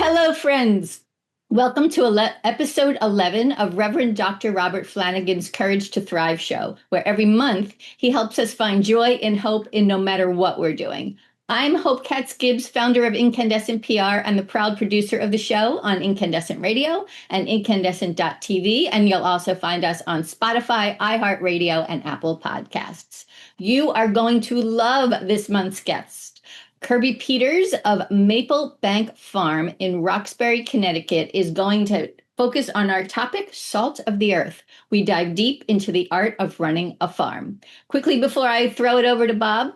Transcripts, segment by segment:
Hello, friends. Welcome to episode 11 of Reverend Dr. Robert Flanagan's Courage to Thrive show, where every month he helps us find joy and hope in no matter what we're doing. I'm Hope Katz-Gibbs, founder of Incandescent PR and the proud producer of the show on Incandescent Radio and incandescent.tv, and you'll also find us on Spotify, iHeartRadio, and Apple Podcasts. You are going to love this month's guest. Kirby Peters of Maple Bank Farm in Roxbury, Connecticut, is going to focus on our topic, salt of the earth. We dive deep into the art of running a farm. Quickly, before I throw it over to Bob,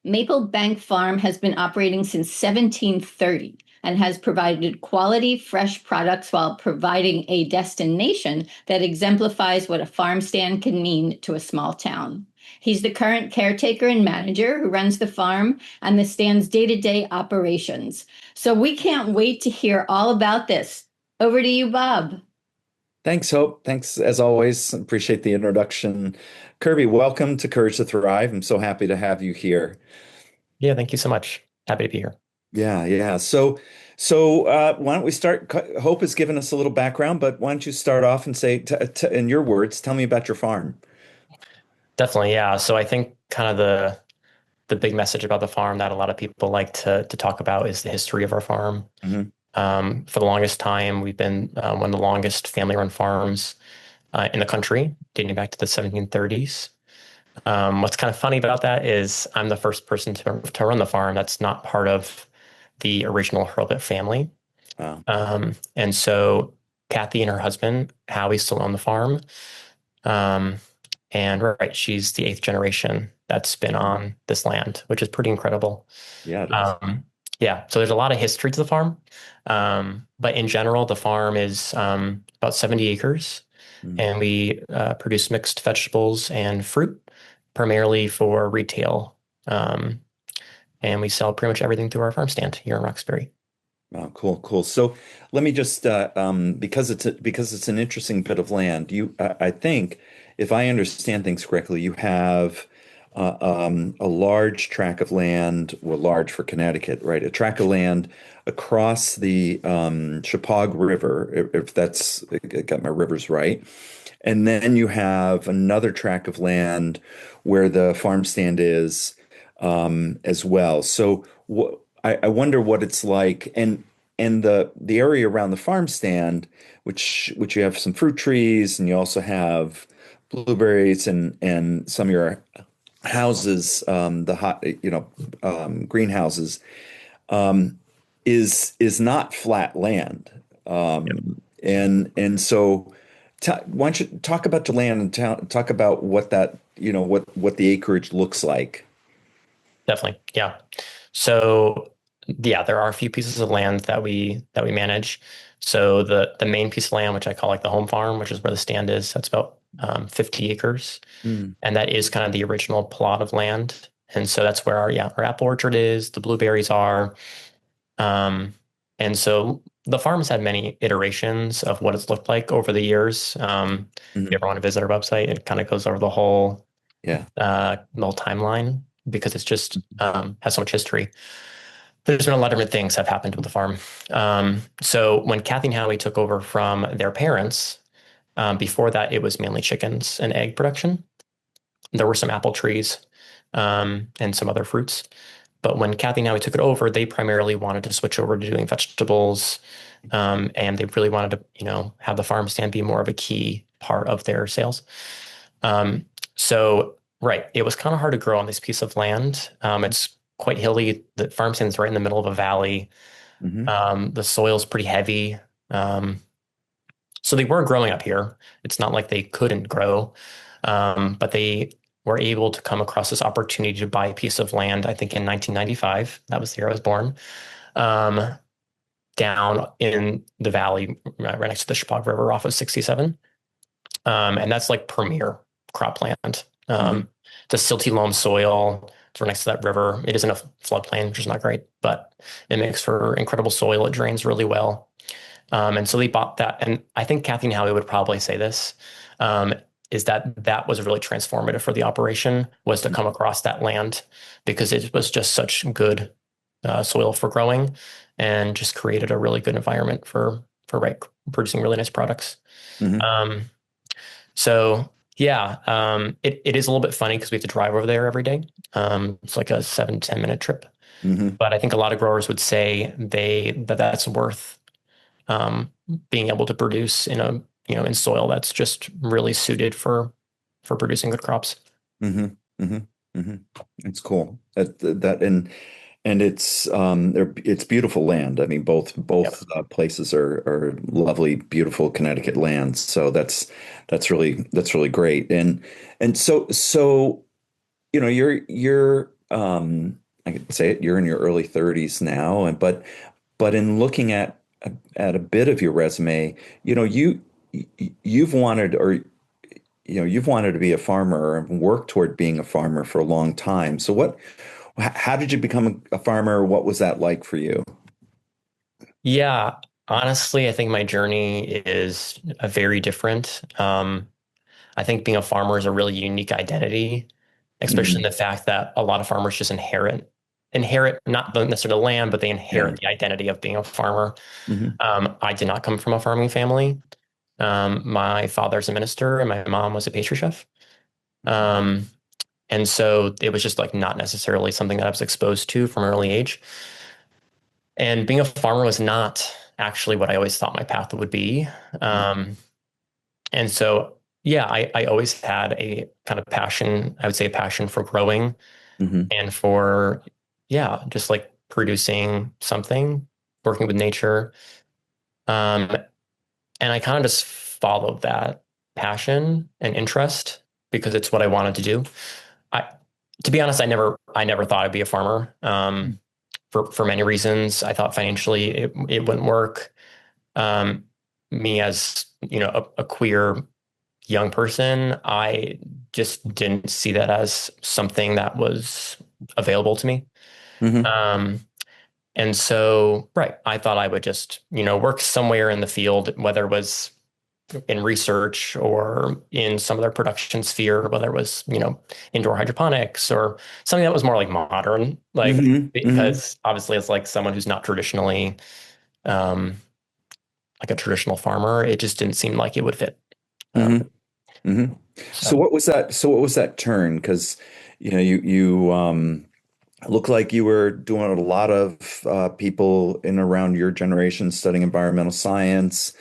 Maple Bank Farm has been operating since 1730 and has provided quality, fresh products while providing a destination that exemplifies what a farm stand can mean to a small town. He's the current caretaker and manager who runs the farm and the stand's day-to-day operations. So we can't wait to hear all about this. Over to you, Bob. Thanks, Hope. Thanks, as always. Appreciate the introduction. Kirby, welcome to Courage to Thrive. I'm so happy to have you here. Yeah, thank you so much. Happy to be here. Yeah. So why don't we start? Hope has given us a little background, but why don't you start off and say, in your words, tell me about your farm. Definitely, yeah. So I think kind of the big message about the farm that a lot of people like to talk about is the history of our farm. For the longest time, we've been one of the longest family-run farms in the country, dating back to the 1730s. What's kind of funny about that is I'm the first person to run the farm that's not part of the original Hurlbut family. Wow. And so Kathy and her husband, Howie, still own the farm. And right, she's the 8th generation that's been on this land, which is pretty incredible. Yeah, it is. So there's a lot of history to the farm. But in general, the farm is about 70 acres. And we produce mixed vegetables and fruit, primarily for retail. And we sell pretty much everything through our farm stand here in Roxbury. Wow, cool. So let me just because it's an interesting bit of land. I think, if I understand things correctly, you have a large tract of land, well, large for Connecticut, right? A tract of land across the Chippewa River, if that's I got my rivers right. And then you have another tract of land where the farm stand is as well. So I wonder what it's like, and the area around the farm stand, which you have some fruit trees, and you also have blueberries and some of your houses, the hot greenhouses, is not flat land, and so why don't you talk about the land and talk about what that what the acreage looks like. Definitely, yeah. So yeah, there are a few pieces of land that we manage. So the main piece of land, which I call like the home farm, which is where the stand is, that's about 50 acres. And that is kind of the original plot of land. And so that's where our apple orchard is, the blueberries are. And so the farm has had many iterations of what it's looked like over the years. If you ever want to visit our website, it kind of goes over the whole timeline, because it's just has so much history. There's been a lot of different things have happened with the farm. So when Kathy and Howie took over from their parents, before that, it was mainly chickens and egg production. There were some apple trees and some other fruits. But when Kathy and Howie took it over, they primarily wanted to switch over to doing vegetables. And they really wanted to, have the farm stand be more of a key part of their sales. It was kind of hard to grow on this piece of land. It's quite hilly. The farm stand is right in the middle of a valley. The soil's pretty heavy. So they were growing up here. It's not like they couldn't grow, but they were able to come across this opportunity to buy a piece of land, I think in 1995. That was the year I was born, down in the valley, right next to the Chippewa River off of 67. And that's like premier cropland. The silty loam soil. It's right next to that river. It isn't a floodplain, which is not great, but it makes for incredible soil. It drains really well. And so they bought that. And I think Kathy and Howie would probably say this, is that was really transformative for the operation, was to come across that land, because it was just such good soil for growing, and just created a really good environment for right, producing really nice products. Hmm. Um, so yeah, it is a little bit funny because we have to drive over there every day. It's like a 7-10 minute trip. Hmm. But I think a lot of growers would say that's worth um, being able to produce in a in soil that's just really suited for producing good crops. Hmm. Hmm. Hmm. It's cool. And it's beautiful land. I mean, both Yep. places are lovely, beautiful Connecticut lands. So that's really great. And so you're I could say it, you're in your early 30s now, and but in looking at a bit of your resume, you know, you've wanted or you've wanted to be a farmer and work toward being a farmer for a long time. So how did you become a farmer? What was that like for you? Yeah, honestly, I think my journey is a very different. I think being a farmer is a really unique identity, especially in Hmm. the fact that a lot of farmers just inherit not necessarily the land, but they Yeah. inherit the identity of being a farmer. Hmm. I did not come from a farming family. My father's a minister and my mom was a pastry chef. Um, and so it was just like not necessarily something that I was exposed to from an early age. And being a farmer was not actually what I always thought my path would be. Um, and so, yeah, I always had a kind of passion, I would say a passion for growing Hmm. and for, yeah, just like producing something, working with nature. Um, and I kind of just followed that passion and interest because it's what I wanted to do. I, to be honest, I never thought I'd be a farmer. For many reasons, I thought financially it wouldn't work. Um, Me as a queer young person, I just didn't see that as something that was available to me. Hmm. Um, and so, right, I thought I would just work somewhere in the field, whether it was in research or in some other production sphere, whether it was, indoor hydroponics or something that was more like modern, like Hmm. Hmm. because obviously it's like someone who's not traditionally um, like a traditional farmer, it just didn't seem like it would fit. Hmm. Um, Hmm. So so what was that? So what was that turn? Because you look like you were doing a lot of people in around your generation studying environmental science.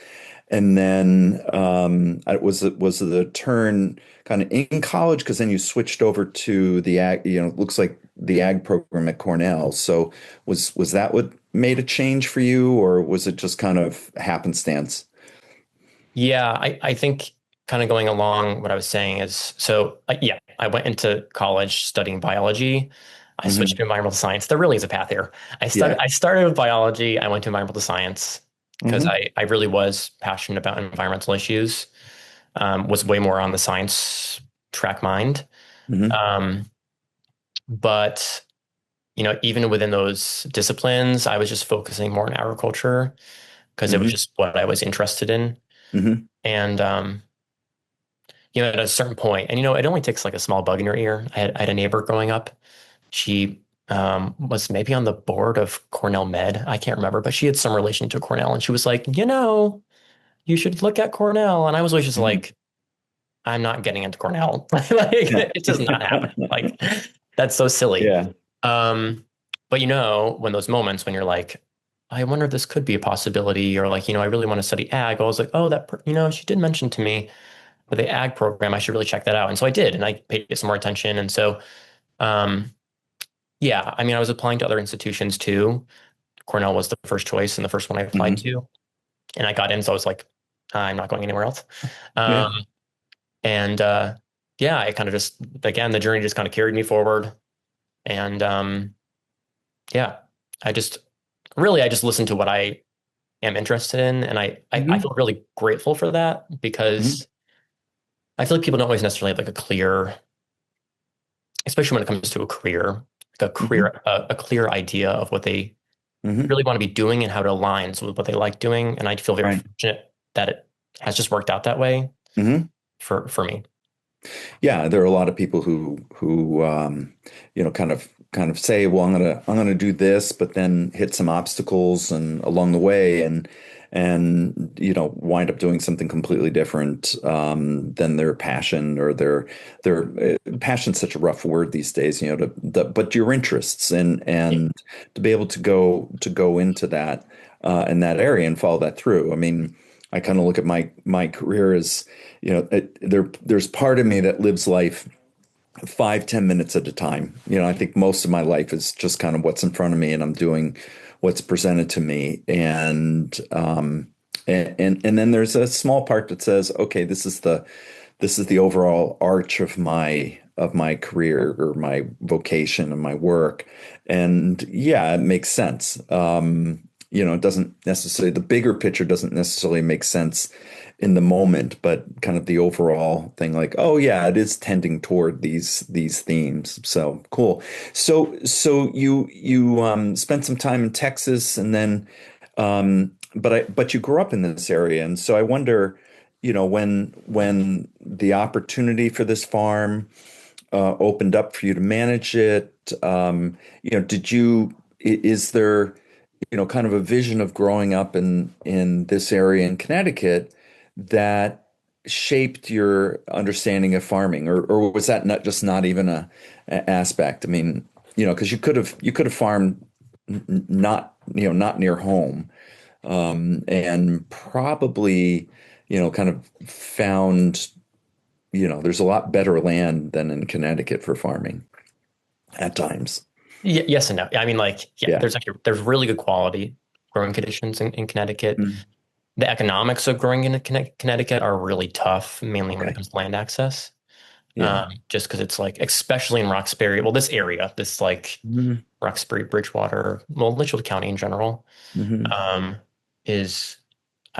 And then was it the turn kind of in college? Because then you switched over to the ag, it looks like the ag program at Cornell. So was that what made a change for you, or was it just kind of happenstance? yeah, I think kind of going along what I was saying is so yeah, I went into college studying biology. I switched to Hmm. environmental science. There really is a path here. Yeah. I started with biology. I went to environmental science because Hmm. I really was passionate about environmental issues. Was way more on the science track mind. Hmm. Um, but even within those disciplines, I was just focusing more on agriculture because it was Hmm. just what I was interested in. Hmm. And at a certain point, and it only takes like a small bug in your ear. I had a neighbor growing up. She was maybe on the board of Cornell Med. I can't remember, but she had some relation to Cornell, and she was like, you should look at Cornell. And I was always just Hmm. like, I'm not getting into Cornell. Like it's just not happening. Like that's so silly. Yeah. Um, but when those moments when you're like, I wonder if this could be a possibility, or like, I really want to study ag. I was like, oh, she did mention to me with the ag program, I should really check that out. And so I did, and I paid it some more attention. And so, um, yeah, I mean, I was applying to other institutions too. Cornell was the first choice and the first one I applied Hmm. to, and I got in. So I was like, I'm not going anywhere else. Yeah. Um, and yeah, it kind of just again the journey just kind of carried me forward, and yeah, I just I just listened to what I am interested in, and I Hmm. feel really grateful for that Hmm. because I feel like people don't always necessarily have like a clear, especially when it comes to a career, like Hmm. a clear idea of what they Hmm. really want to be doing and how it aligns with what they like doing. And I feel very Right. fortunate that it has just worked out that way Hmm. for me. Yeah, there are a lot of people who kind of say, well, I'm gonna do this, but then hit some obstacles and along the way, and wind up doing something completely different than their passion or their passion's such a rough word these days, but your interests Yeah. and to be able to go into that in that area and follow that through. I mean, I kind of look at my career as there's part of me that lives life 5, 10 minutes at a time. I think most of my life is just kind of what's in front of me, and I'm doing what's presented to me. And then there's a small part that says, okay, this is the overall arch of my career or my vocation and my work. And yeah, it makes sense. It doesn't necessarily, the bigger picture doesn't necessarily make sense in the moment, but kind of the overall thing, like, oh yeah, it is tending toward these themes. So cool. So you spent some time in Texas, and then but you grew up in this area, and so I wonder, when the opportunity for this farm opened up for you to manage it, is there kind of a vision of growing up in this area in Connecticut that shaped your understanding of farming, or was that not even a aspect? I mean, because you could have farmed not near home, and probably kind of found there's a lot better land than in Connecticut for farming at times. Yes and no. I mean, like, yeah, Yeah. there's really good quality growing conditions in Connecticut. Mm. The economics of growing in Connecticut are really tough, mainly when it Okay. comes to land access. Yeah. Just because it's like, especially in Roxbury, well, this area, this like Hmm. Roxbury, Bridgewater, well, Litchfield County in general, Hmm. um, is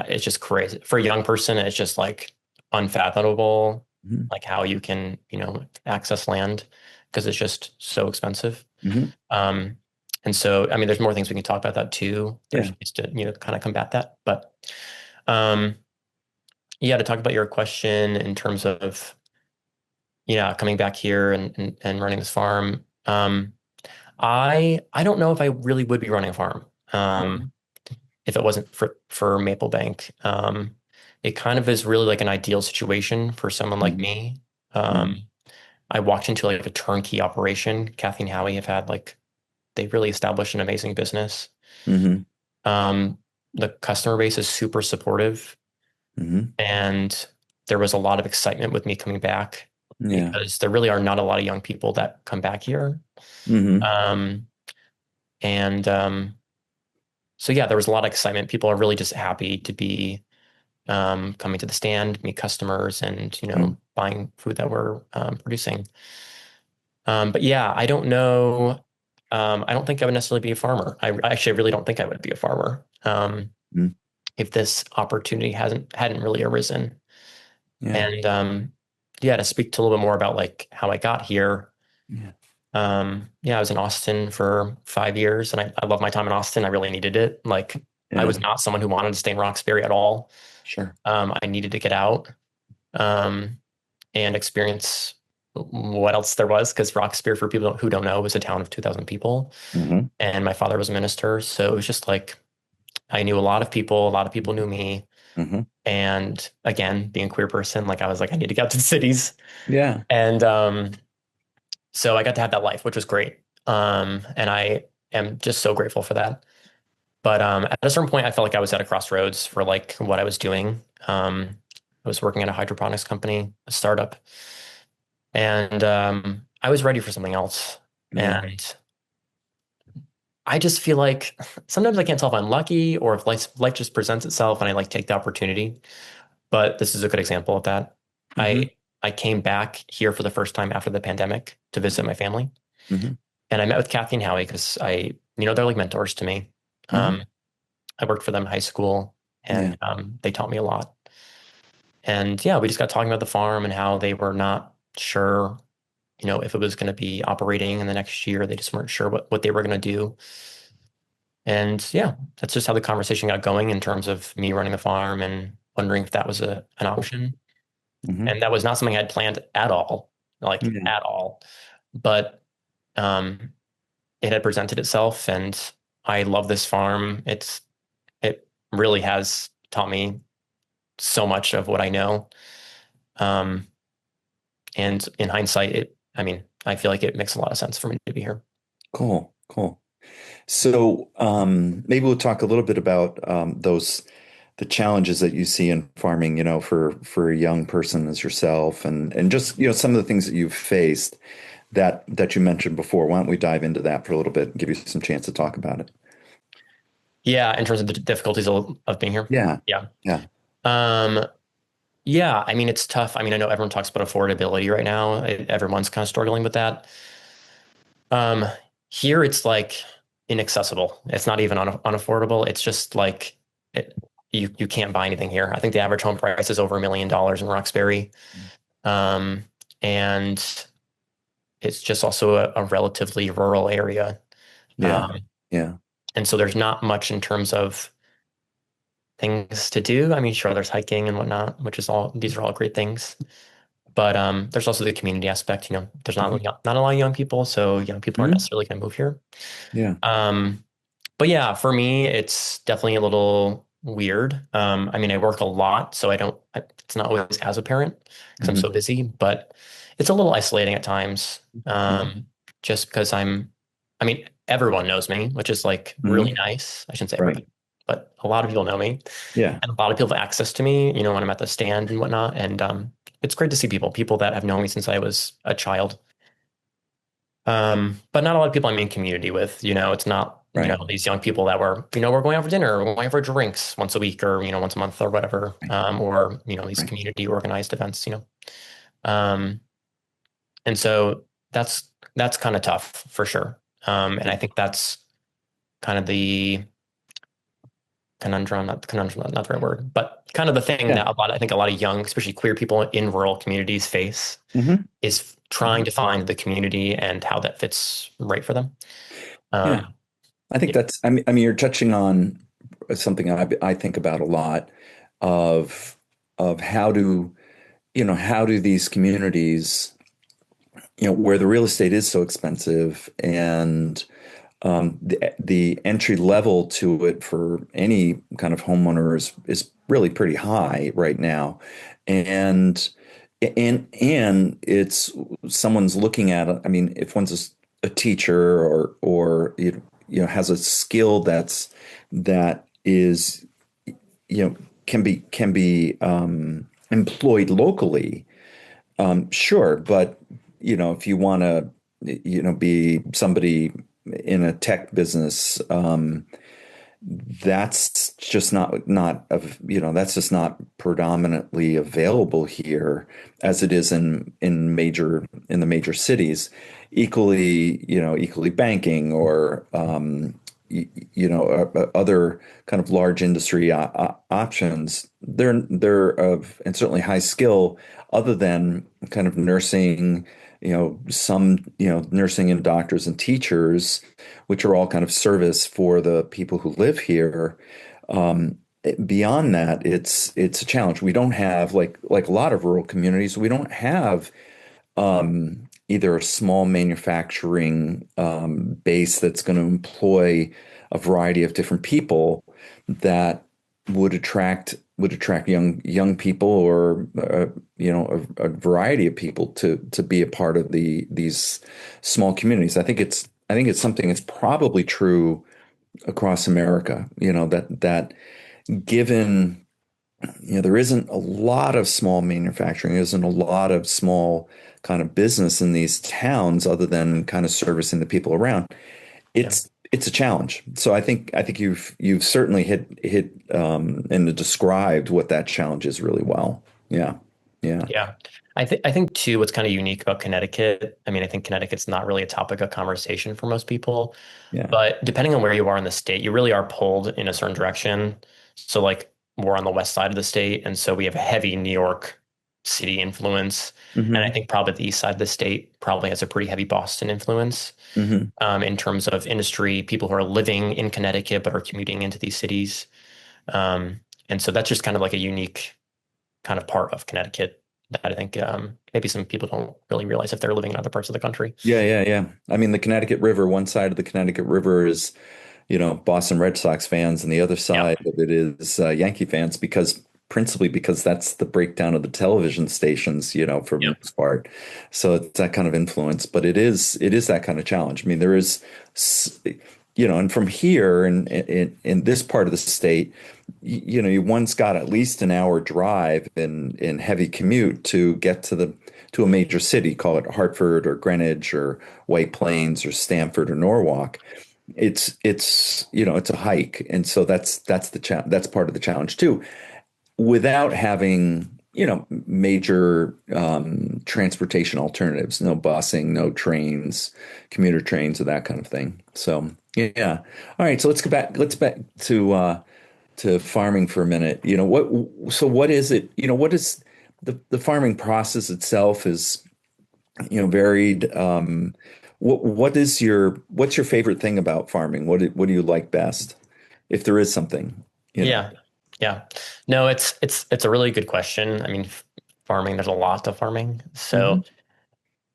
it's just crazy for a young person. It's just like unfathomable, Hmm. like how you can, access land because it's just so expensive. Hmm. Um, and so, I mean, there's more things we can talk about that too. There's Yeah. ways to, kind of combat that. But um, yeah, to talk about your question in terms of, yeah, coming back here and running this farm. I don't know if I really would be running a farm. Okay. If it wasn't for Maple Bank. It kind of is really like an ideal situation for someone like Hmm. me. Hmm. Um, I walked into like a turnkey operation. Kathy and Howie have had like they really established an amazing business. Hmm. Um, the customer base is super supportive, Hmm. and there was a lot of excitement with me coming back Yeah. because there really are not a lot of young people that come back here. Hmm. Um, and so yeah, there was a lot of excitement. People are really just happy to be coming to the stand, meet customers, and buying food that we're producing. But yeah, I don't know. I don't think I would necessarily be a farmer. I actually really don't think I would be a farmer if this opportunity hadn't really arisen. Yeah. And yeah, to speak to a little bit more about like how I got here. Yeah. Yeah, I was in Austin for 5 years, and I love my time in Austin. I really needed it. Like, I Yeah. was not someone who wanted to stay in Roxbury at all. Sure. I needed to get out. Um, and experience what else there was. Because Roxbury, for people who don't know, was a town of 2,000 people. Hmm. And my father was a minister. So it was just like I knew a lot of people knew me. Hmm. And again, being a queer person, like I was like, I need to get out to the cities. Yeah. And so I got to have that life, which was great. And I am just so grateful for that. But at a certain point, I felt like I was at a crossroads for like what I was doing. I was working at a hydroponics company, a startup, and I was ready for something else. Yeah. And I just feel like sometimes I can't tell if I'm lucky or if life just presents itself and I like take the opportunity. But this is a good example of that. Hmm. I came back here for the first time after the pandemic to visit my family, Hmm. and I met with Kathy and Howie because they're like mentors to me. Hmm. Um, I worked for them in high school, Yeah. and they taught me a lot. And yeah, we just got talking about the farm and how they were not sure if it was going to be operating in the next year. They just weren't sure what they were going to do. And yeah, that's just how the conversation got going in terms of me running the farm and wondering if that was an option. Hmm. And that was not something I'd planned at all, like Yeah. at all. But um, it had presented itself, and I love this farm. It really has taught me so much of what I know. Um, and in hindsight, I mean, I feel like it makes a lot of sense for me to be here. Cool. Cool. So maybe we'll talk a little bit about the challenges that you see in farming, for a young person as yourself, and just some of the things that you've faced that you mentioned before. Why don't we dive into that for a little bit and give you some chance to talk about it? Yeah, in terms of the difficulties of being here. Yeah. Yeah. Yeah. Um, yeah, I mean, it's tough. I mean, I know everyone talks about affordability right now. Everyone's kind of struggling with that. Um, Here it's like inaccessible. It's not even unaffordable. It's just like you can't buy anything here. I think the average home price is over $1 million in Roxbury. Um, and it's just also a relatively rural area. Yeah. Um, Yeah. and so there's not much in terms of things to do. I mean, sure, there's hiking and whatnot, these are all great things. But there's also the community aspect. There's Mhm. not a lot of young people, so young people aren't Mhm. necessarily going to move here. Yeah. Um, but yeah, for me, it's definitely a little weird. I mean, I work a lot, so it's not always as apparent because I'm Mhm. so busy, but it's a little isolating at times. Mhm. Just because I mean, everyone knows me, which is like really Mhm. nice. I shouldn't say Right. everybody, but a lot of people know me, Yeah. and a lot of people have access to me, when I'm at the stand and whatnot. And it's great to see people that have known me since I was a child. But not a lot of people I'm in community with. It's not, Right. these young people that we're going out for dinner, or we're going out for drinks once a week, or, once a month or whatever. Right. Or, these Right. community organized events. Um, and so that's kind of tough for sure. And I think that's kind of the conundrum, not the right word, but kind of the thing Yeah. that I think a lot of young, especially queer people in rural communities face Hmm. is trying to find the community and how that fits right for them. Yeah. Um, I think yeah, that's, I mean, you're touching on something I think about a lot of how do these communities, where the real estate is so expensive and the entry level to it for any kind of homeowner is really pretty high right now, and and it's someone's looking at it. I mean, if one's a teacher or has a skill that is can be employed locally, sure, but if you want to be somebody in a tech business, that's just that's just not predominantly available here as it is in the major cities. Equally banking or other kind of large industry options. They're of and certainly high skill, other than kind of nursing, some nursing and doctors and teachers, which are all kind of service for the people who live here. Beyond that, it's a challenge. We don't have like a lot of rural communities. We don't have either a small manufacturing base that's going to employ a variety of different people that would attract young people or a variety of people to be a part of these small communities. I think it's something that's probably true across America. That given there isn't a lot of small manufacturing, there isn't a lot of small kind of business in these towns other than kind of servicing the people around. yeah, It's a challenge. So I think you've certainly hit and described what that challenge is really well. Yeah. Yeah. yeah. I think too, what's kind of unique about Connecticut. I mean, I think Connecticut's not really a topic of conversation for most people, Yeah. but depending on where you are in the state, you really are pulled in a certain direction. So like we're on the west side of the state, and so we have a heavy New York City influence. And I Hmm. think probably the east side of the state probably has a pretty heavy Boston influence Hmm. in terms of industry, people who are living in Connecticut but are commuting into these cities. And so that's just kind of like a unique kind of part of Connecticut. that I think maybe some people don't really realize if they're living in other parts of the country. Yeah. I mean, the Connecticut River, one side of the Connecticut River is, Boston Red Sox fans, and the other Yeah. side of it is Yankee fans because principally because that's the breakdown of the television stations, for Yeah. most part. So it's that kind of influence, but it is that kind of challenge. I mean, there is, s- and from here in this part of the state, you once got at least an hour drive in heavy commute to get to a major city, call it Hartford or Greenwich or White Plains or Stamford or Norwalk. It's a hike, and so that's part of the challenge too, without having major transportation alternatives, no busing, no trains, commuter trains, or that kind of thing. So yeah, all right. So let's back to farming for a minute. What is it? What is the farming process itself is varied. What's your favorite thing about farming? What do you like best, if there is something, you know? Yeah. Yeah. No, it's a really good question. I mean, farming, there's a lot to farming. Hmm. So,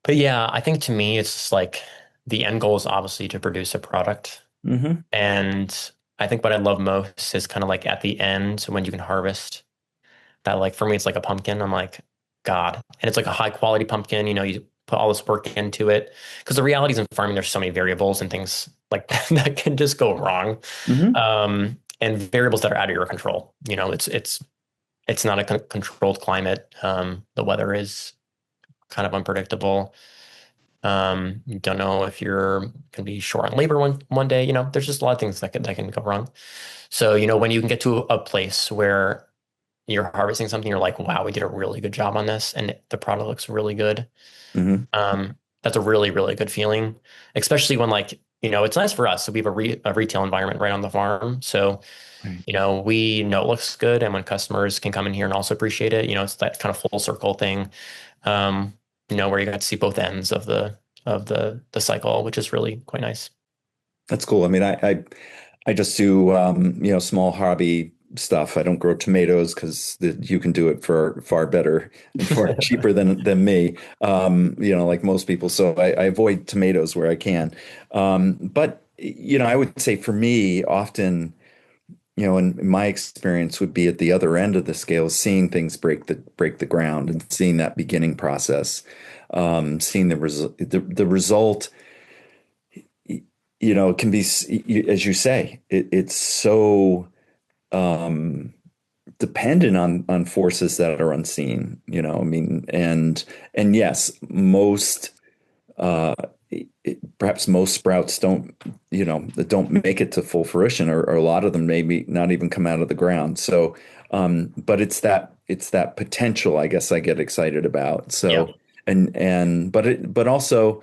but yeah, I think to me, it's just like the end goal is obviously to produce a product. Hmm. And I think what I love most is kind of like at the end when you can harvest that, like for me, it's like a pumpkin. I'm like, God. And it's like a high quality pumpkin, you put all this work into it. Because the reality is in farming, there's so many variables and things like that can just go wrong. Hmm. And variables that are out of your control. It's not a controlled climate. The weather is kind of unpredictable. You don't know if you're going to be short on labor one day. There's just a lot of things that can go wrong. So, when you can get to a place where you're harvesting something, you're like, wow, we did a really good job on this, and the product looks really good. Hmm. That's a really, really good feeling, especially when like, it's nice for us. So we have a retail environment right on the farm. So, Right. we know it looks good. And when customers can come in here and also appreciate it, it's that kind of full circle thing, um, where you got to see both ends of the cycle, which is really quite nice. That's cool. I mean, I just do small hobby stuff. I don't grow tomatoes because you can do it for far better and far cheaper than me. Like most people. So I avoid tomatoes where I can. But I would say for me, often, in my experience, would be at the other end of the scale, seeing things break the ground and seeing that beginning process, seeing the result. It can be, as you say, it's so um, dependent on forces that are unseen. I mean, and yes, uh, perhaps most sprouts don't make it to full fruition, or a lot of them maybe not even come out of the ground. So, but it's that potential, I guess, I get excited about. Yeah. So, but also,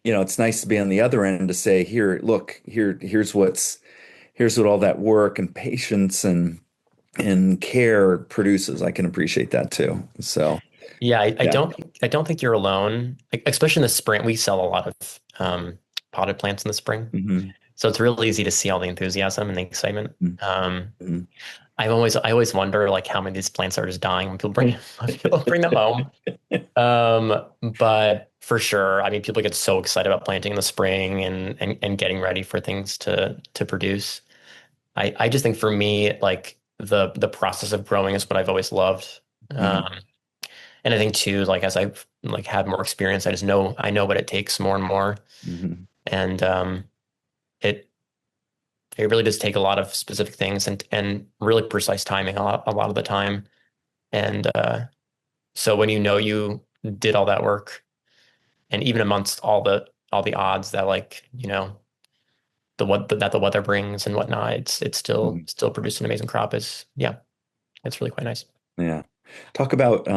it's nice to be on the other end to say, here, look, here's what all that work and patience and care produces. I can appreciate that too. So, Yeah, I yeah. don't think you're alone, especially in the spring. We sell a lot of potted plants in the spring. Hmm. So it's real easy to see all the enthusiasm and the excitement. Hmm. I always wonder like how many of these plants are just dying when people bring when people bring them home. But for sure, I mean, people get so excited about planting in the spring and getting ready for things to produce. I just think for me, like the process of growing is what I've always loved. Hmm. Um, and I think too, like as I've like had more experience, I know what it takes more and more. Hmm. And it it really does take a lot of specific things and really precise timing a lot of the time. And so when you did all that work, and even amongst all the odds that like that the weather brings and whatnot, it's still Hmm. still produced an amazing crop. Is Yeah, it's really quite nice. Yeah. Talk about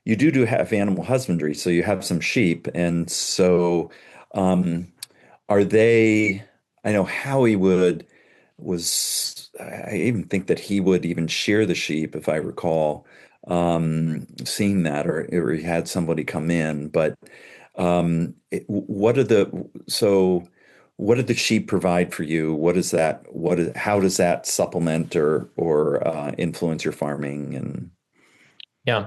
you do have animal husbandry, so you have some sheep, and so um, are they? I know Howie was. I even think that he would even shear the sheep, if I recall, seeing that, or he had somebody come in. But what are the so? What did the sheep provide for you? What is that? How does that supplement or influence your farming? And Yeah.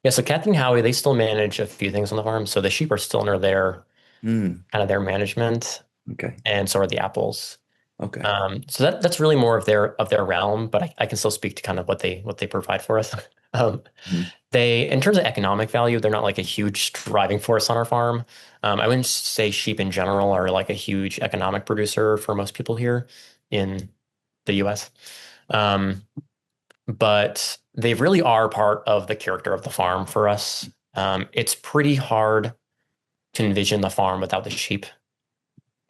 Yeah, so Kathy and Howie, they still manage a few things on the farm. So the sheep are still under their Mm, kind of their management, okay. and so are the apples. Okay. So that's really more of their realm, but I can still speak to kind of what they provide for us. Um, Mhm. they, in terms of economic value, they're not like a huge driving force on our farm. I wouldn't say sheep in general are like a huge economic producer for most people here in the US. Um, but they really are part of the character of the farm for us. It's pretty hard to envision the farm without the sheep.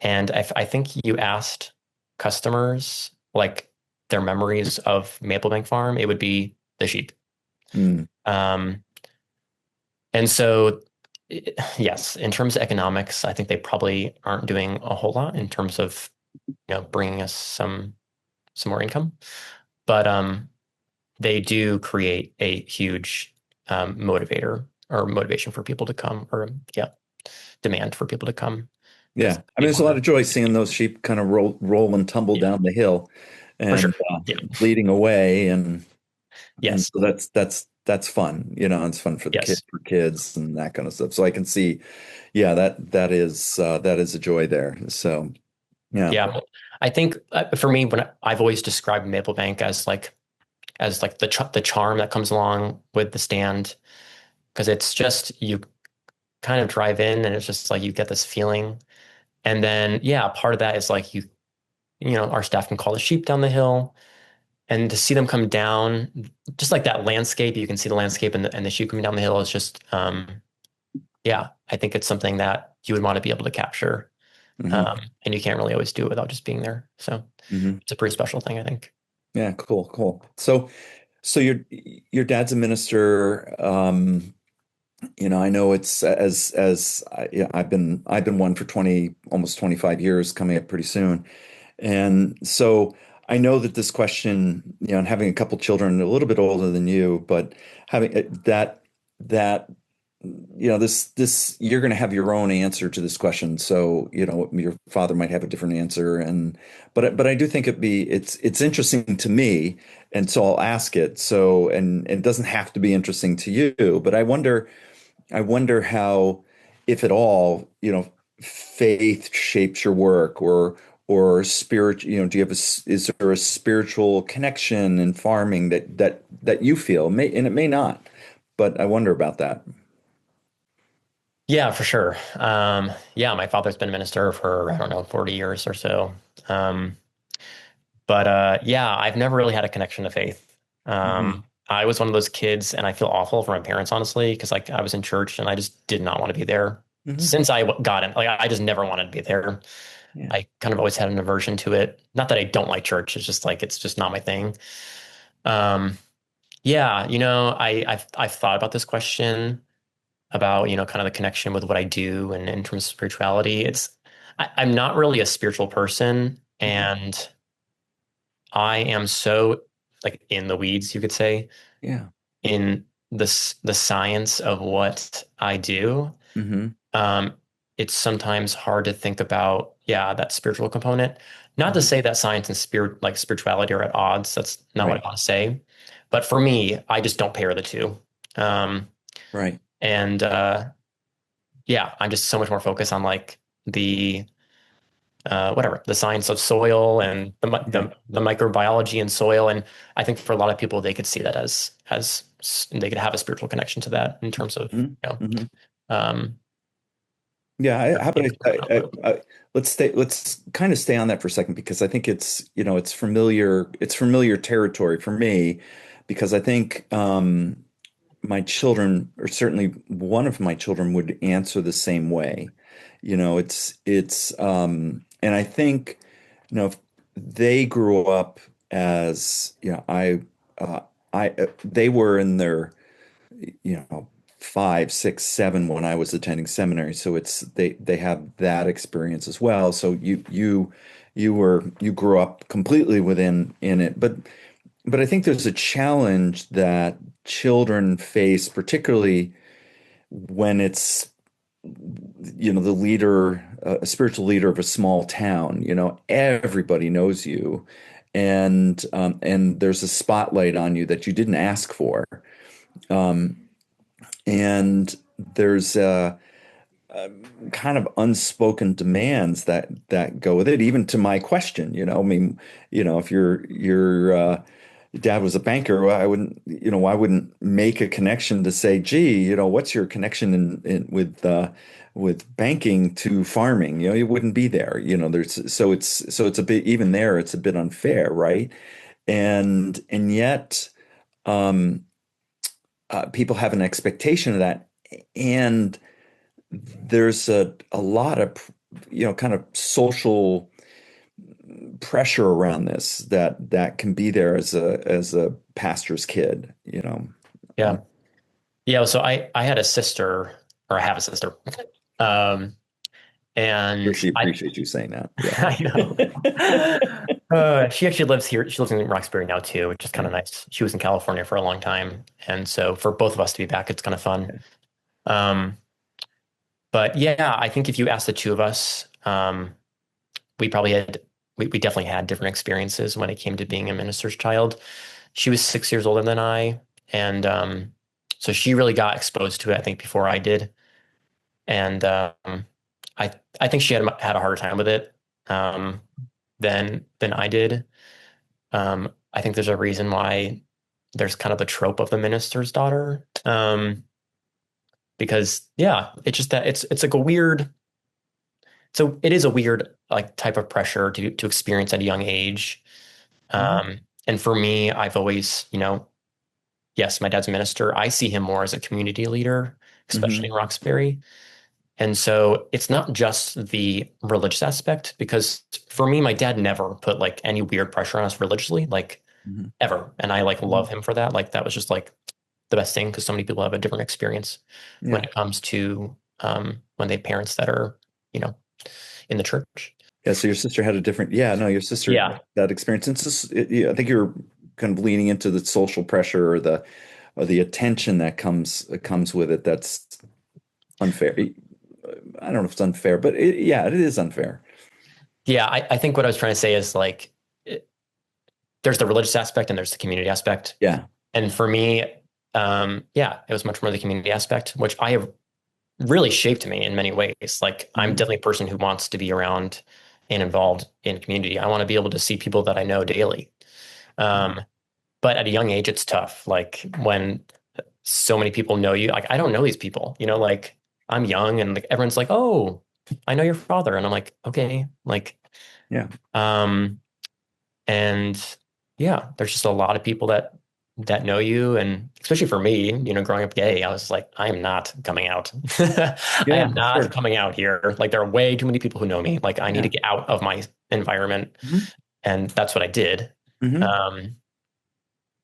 And I think you asked customers like their memories of Maplebank Farm, it would be the sheep. Mm, Um, and so, yes, in terms of economics, I think they probably aren't doing a whole lot in terms of bringing us some more income, but they do create a huge motivator or motivation for people to come, or yeah, demand for people to come because yeah. I mean, they there's a want lot to of joy see seeing sheep. those sheep kind of roll and tumble Yeah, down the hill for sure. and Yeah. bleeding away. And Yes. so that's fun, it's fun for the Yes. for kids and that kind of stuff. So I can see, yeah, that is a joy there. So yeah. Yeah. I think for me, when I've always described Maplebank as like the charm that comes along with the stand, because it's just you kind of drive in and it's just like you get this feeling. And then yeah, part of that is like our staff can call the sheep down the hill, and to see them come down, just like that landscape, you can see the landscape and the sheep coming down the hill is just yeah, I think it's something that you would want to be able to capture. Hmm. And you can't really always do it without just being there. So Hmm. it's a pretty special thing, I think. Yeah, cool. So your dad's a minister. I know it's yeah, I've been one for 20, almost 25 years, coming up pretty soon. And so I know that this question, and having a couple children a little bit older than you, but having that this you're going to have your own answer to this question. So, your father might have a different answer, and but I do think it's interesting to me, and so I'll ask it. So, and it doesn't have to be interesting to you, but I wonder how, if at all, faith shapes your work, or spirit, do you have is there a spiritual connection in farming that you feel? And it may not, but I wonder about that. Yeah, for sure. Yeah, my father's been a minister for, I don't know, 40 years or so. Um, but yeah, I've never really had a connection to faith. Hmm. I was one of those kids, and I feel awful for my parents, honestly, because like I was in church and I just did not want to be there. Hmm. Since I got in, like I just never wanted to be there. Yeah. I kind of always had an aversion to it. Not that I don't like church, it's just like it's just not my thing. Um, yeah, I've thought about this question about, kind of the connection with what I do and in terms of spirituality. I'm not really a spiritual person, Mhm. and I am so like in the weeds, you could say, Yeah. in the science of what I do. Hmm. Um, it's sometimes hard to think about, yeah, that spiritual component. Not to Hmm. say that science and spirituality are at odds. That's not what Right. I want to say. But for me, I just don't pair the two. Um, Right. and yeah, I'm just so much more focused on like the whatever the science of soil and Yeah. the microbiology in soil. And I think for a lot of people, they could see that they could have a spiritual connection to that in terms of Hmm. Hmm. um, Yeah. How about things coming up. let's kind of stay on that for a second, because I think it's familiar territory for me, because I think my children, or certainly one of my children, would answer the same way. And I think, if they grew up as, uh, they were in their, you know, 5, 6, 7 when I was attending seminary. So they have that experience as well. So you grew up completely within in it. But I think there's a challenge that children face, particularly when it's, the leader, a spiritual leader of a small town. Everybody knows you, and there's a spotlight on you that you didn't ask for. Um, and there's uh, kind of unspoken demands that go with it, even to my question, I mean, if your dad was a banker, well, I wouldn't, I wouldn't make a connection to say, gee, what's your connection with banking to farming? It wouldn't be there. It's a bit, even there, it's a bit unfair, right? And yet, um, people have an expectation of that, and there's a lot of kind of social pressure around this that can be there as a pastor's kid. Yeah. Yeah. So I had a sister, or I have a sister. Um, Sure, and she appreciates you saying that. Yeah. I know. She actually lives here. She lives in Roxbury now too, which is kind Yeah. of nice. She was in California for a long time. And so for both of us to be back, it's kind of fun. Yeah. Um, but yeah, I think if you ask the two of us, we probably had, we definitely had different experiences when it came to being a minister's child. She was 6 years older than I. And so she really got exposed to it, I think, before I did. And I I think she had a harder time with it than I did. I think there's a reason why there's kind of the trope of the minister's daughter. Because yeah, it's just that it's like a weird. So it is a weird like type of pressure to experience at a young age. Mhm. And for me, I've always, yes, my dad's a minister. I see him more as a community leader, especially Mhm. in Roxbury. And so it's not just the religious aspect, because for me, my dad never put like any weird pressure on us religiously, like Mhm. ever. And I like Mhm. love him for that. Like that was just like the best thing, because so many people have a different experience when Yeah. it comes to when they have parents that are, you know, in the church. Yeah. So your sister had a different, yeah, no, your sister, Yeah. that experience. And yeah, I think you're kind of leaning into the social pressure or the attention that comes with it. That's unfair. I don't know if it's unfair, but yeah, it is unfair. Yeah. I think what I was trying to say is like, there's the religious aspect and there's the community aspect. Yeah. And for me, yeah, it was much more the community aspect, which I have really shaped me in many ways. Like I'm Mhm. definitely a person who wants to be around and involved in community. I want to be able to see people that I know daily. Um, but at a young age, it's tough. Like when so many people know you, like I don't know these people, like I'm young and like everyone's like, oh, I know your father. And I'm like, okay, like, Yeah. um, and yeah, there's just a lot of people that know you. And especially for me, growing up gay, I was like, I am not coming out. I Yeah, am not sure. coming out here. Like there are way too many people who know me. Like I need to Yeah. get out of my environment. Hmm. And that's what I did. Hmm. Um,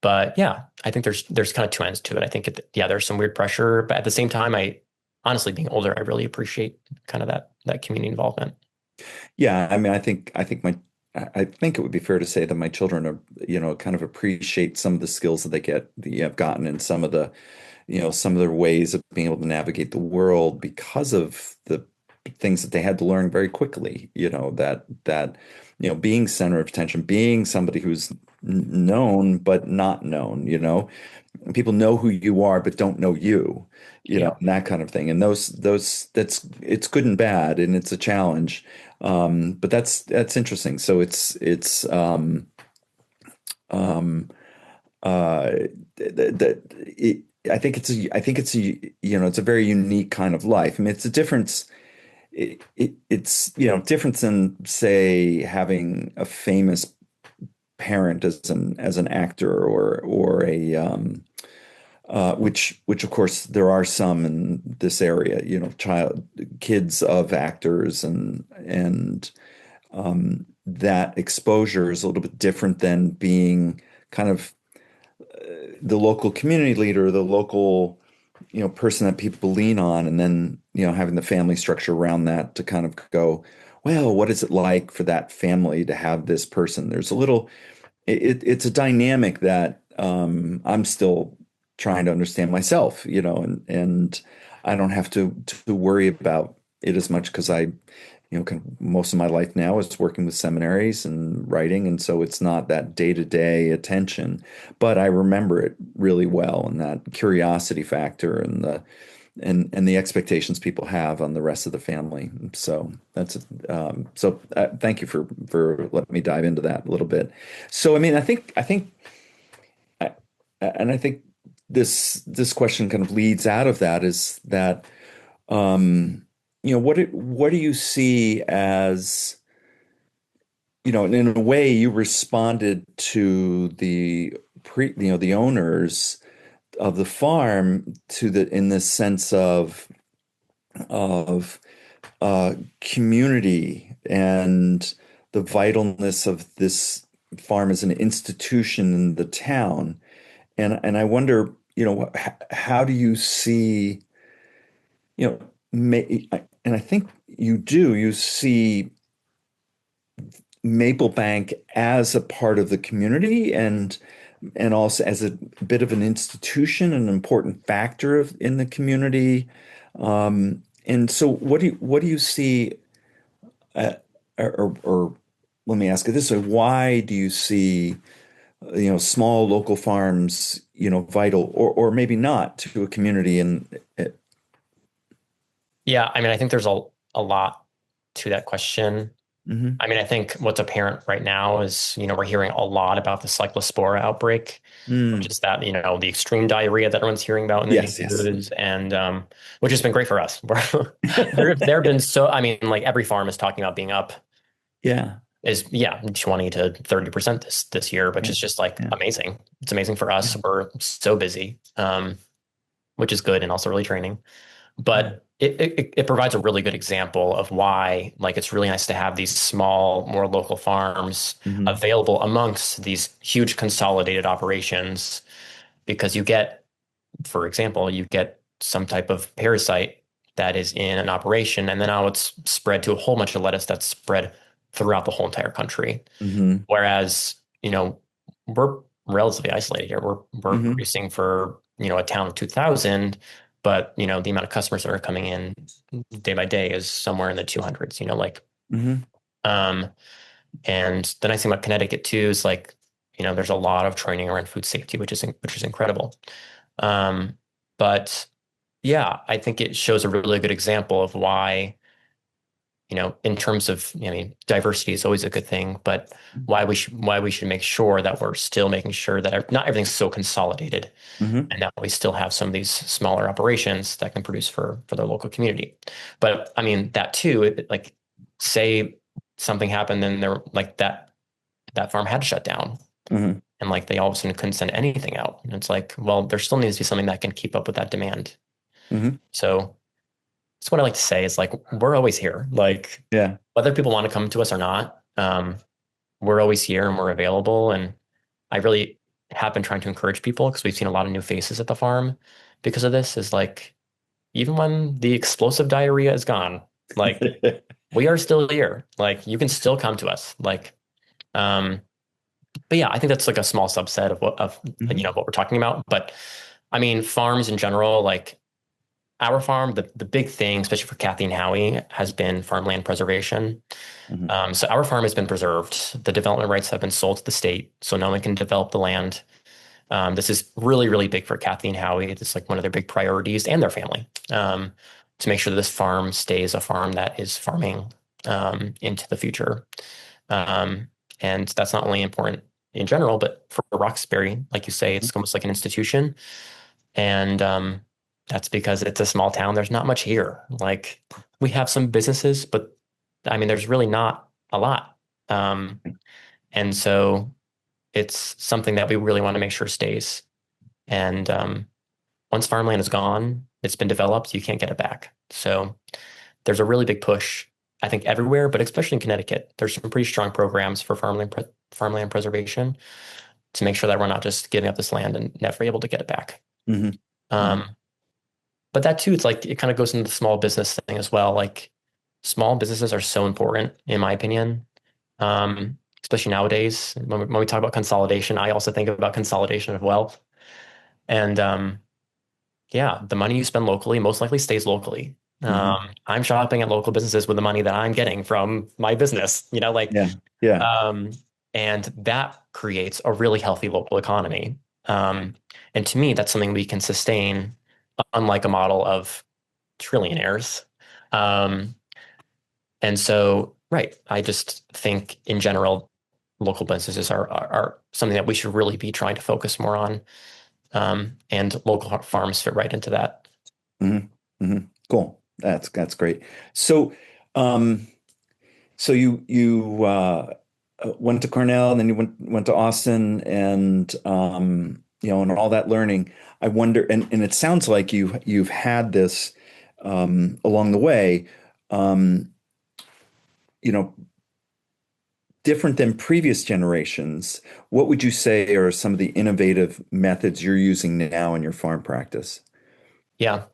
but yeah, I think there's kind of two ends to it. I think yeah, there's some weird pressure, but at the same time, I honestly being older, I really appreciate kind of that community involvement. Yeah, I mean, I think it would be fair to say that my children are, kind of appreciate some of the skills that you have gotten, and some of their ways of being able to navigate the world because of the things that they had to learn very quickly, being center of attention, being somebody who's known but not known, people know who you are but don't know you, Yeah. and that kind of thing. And it's good and bad, and it's a challenge. But that's interesting. So it's um uh that I think it's a very unique kind of life. I mean, it's a difference. It's different than, say, having a famous parent as an actor, or a which of course there are some in this area, kids of actors, and that exposure is a little bit different than being kind of the local community leader, the local, person that people lean on, and then, having the family structure around that to kind of go, well, what is it like for that family to have this person? There's a little, it's a dynamic that I'm still trying to understand myself, and I don't have to worry about it as much because kind of most of my life now is working with seminaries and writing, and so it's not that day-to-day attention, but I remember it really well, and that curiosity factor and the expectations people have on the rest of the family. So thank you for letting me dive into that a little bit. So I mean, I, I think this question kind of leads out of that is that what do you see as, in a way you responded to the owners of the farm in this sense of community and the vitalness of this farm as an institution in the town. And I wonder, how do you see, you know, and I think you see Maple Bank as a part of the community and also as a bit of an institution, an important factor in the community. And so what do you see, uh, or let me ask it this way, why do you see, small local farms, vital or maybe not to a community? And Yeah, I mean, I think there's a lot to that question. Mhm. I mean, I think what's apparent right now is, we're hearing a lot about the cyclospora outbreak, which Mm. is that, the extreme diarrhea that everyone's hearing about in the Yes, yes. news, and which has been great for us. There have been I mean, like every farm is talking about being up Yeah, is 20 to 30% this year, which yeah, is just like yeah, amazing. It's amazing for yeah, us. We're so busy, which is good and also really training. yeah. But it provides a really good example of why like it's really nice to have these small, more local farms Hmm. available amongst these huge consolidated operations because for example, you get some type of parasite that is in an operation and then now it's spread to a whole bunch of lettuce that's spread throughout the whole entire country. Hmm. Whereas, we're relatively isolated here. We're Hmm. producing for, a town of 2,000, but, the amount of customers that are coming in day by day is somewhere in the 200s, like, Hmm. um, and the nice thing about Connecticut too is like, there's a lot of training around food safety, which is incredible. Um, but yeah, I think it shows a really good example of why in terms of, I mean, diversity is always a good thing, but why we should make sure that we're still making sure that not everything's so consolidated Hmm. and that we still have some of these smaller operations that can produce for their local community. But I mean, that too, like say something happened and they're like that farm had to shut down Hmm. and like they all of a sudden couldn't send anything out. And it's like, well, there still needs to be something that can keep up with that demand. Hmm. So that's what I like to say is like we're always here. Like Yeah. whether people want to come to us or not, we're always here and we're available. And I really have been trying to encourage people because we've seen a lot of new faces at the farm because of this. Is like even when the explosive diarrhea is gone, like we are still here. Like you can still come to us. Like, but yeah, I think that's like a small subset of Hmm. what we're talking about. But I mean, farms in general, like our farm, the big thing, especially for Kathy and Howie, has been farmland preservation. Hmm. So our farm has been preserved. The development rights have been sold to the state, so no one can develop the land. This is really, really big for Kathy and Howie. It's like one of their big priorities and their family to make sure that this farm stays a farm that is farming into the future. Um, and that's not only important in general, but for Roxbury, like you say, it's almost like an institution. And that's because it's a small town. There's not much here. Like we have some businesses, but I mean, there's really not a lot. Um, and so it's something that we really want to make sure stays. And once farmland is gone, it's been developed, you can't get it back. So there's a really big push, I think, everywhere, but especially in Connecticut. There's some pretty strong programs for farmland preservation to make sure that we're not just giving up this land and never able to get it back. Hmm. Hmm. Um, but that too, it's like it kind of goes into the small business thing as well. Like small businesses are so important, in my opinion, especially nowadays. When we talk about consolidation, I also think about consolidation of wealth. And yeah, the money you spend locally most likely stays locally. Hmm. I'm shopping at local businesses with the money that I'm getting from my business, Yeah. Yeah. um, and that creates a really healthy local economy. Um, and to me, that's something we can sustain, unlike a model of trillionaires. Um, and so, right, I just think in general, local businesses are something that we should really be trying to focus more on. And local farms fit right into that. Hmm. Hmm. Cool. That's great. So, um, so you went to Cornell, and then you went to Austin, and and all that learning. I wonder, and it sounds like you've had this along the way, um, you know, different than previous generations. What would you say are some of the innovative methods you're using now in your farm practice? Yeah.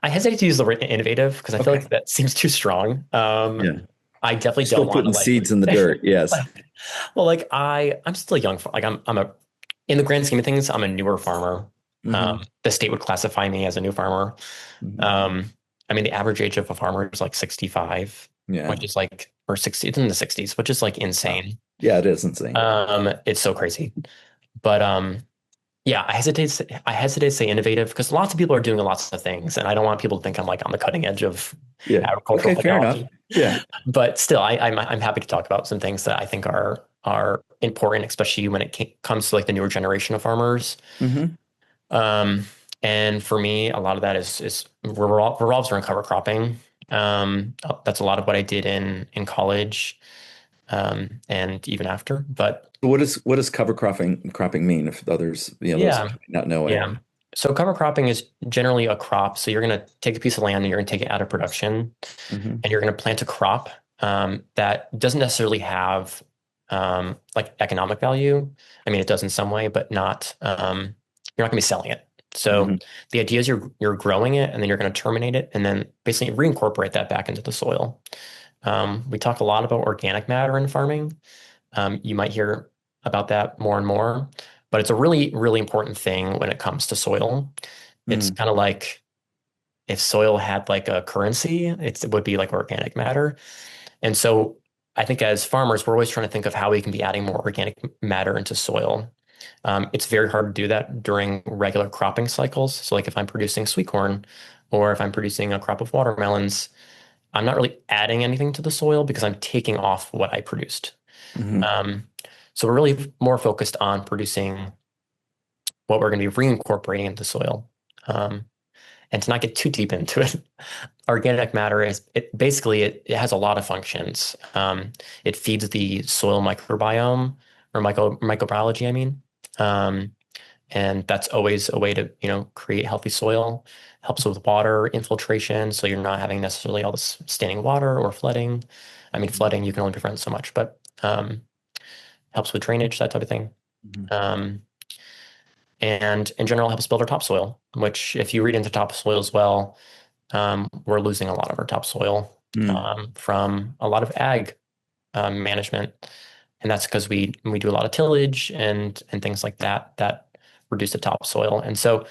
I hesitate to use the word innovative because I feel Okay. like that seems too strong. Yeah. I definitely don't Still want to putting like, seeds in the dirt. Yes. well, like I'm still young. Like in the grand scheme of things, I'm a newer farmer. Hmm. The state would classify me as a new farmer. Hmm. Um, I mean, the average age of a farmer is like 65, Yeah. which is like, or 60, it's in the 60s, which is like Wow. insane. Yeah, it is insane. It's so crazy. But yeah, I hesitate to say innovative because lots of people are doing lots of things, and I don't want people to think I'm like on the cutting edge of Yeah. agricultural Okay, fair enough. technology. Yeah. But still, I'm happy to talk about some things that I think are important, especially when it comes to like the newer generation of farmers. Hmm. Um, and for me, a lot of that is revolves around cover cropping. That's a lot of what I did in college, and even after. But What does cover cropping mean, if others, those yeah, who might not know it? yeah. So cover cropping is generally a crop. So you're going to take a piece of land and you're going to take it out of production, Hmm. and you're going to plant a crop that doesn't necessarily have like economic value. I mean, it does in some way, but not. You're not going to be selling it. So Hmm. the idea is you're growing it, and then you're going to terminate it, and then basically reincorporate that back into the soil. We talk a lot about organic matter in farming. You might hear about that more and more, but it's a really, really important thing when it comes to soil. It's Hmm. kind of like if soil had like a currency, it would be like organic matter. And so I think as farmers, we're always trying to think of how we can be adding more organic matter into soil. It's very hard to do that during regular cropping cycles. So like if I'm producing sweet corn or if I'm producing a crop of watermelons, I'm not really adding anything to the soil because I'm taking off what I produced. Hmm. Um, so we're really more focused on producing what we're going to be reincorporating into soil. Um, and to not get too deep into it, organic matter is it has a lot of functions. It feeds the soil microbiome or microbiology, I mean. Um, and that's always a way to, create healthy soil. Helps with water infiltration, so you're not having necessarily all this standing water or flooding. I mean, flooding you can only prevent so much, but helps with drainage, that type of thing. Hmm. Um, and in general helps build our topsoil, which if you read into topsoil as well, we're losing a lot of our topsoil Hmm. from a lot of ag management. And that's because we do a lot of tillage and things like that reduce the topsoil. And so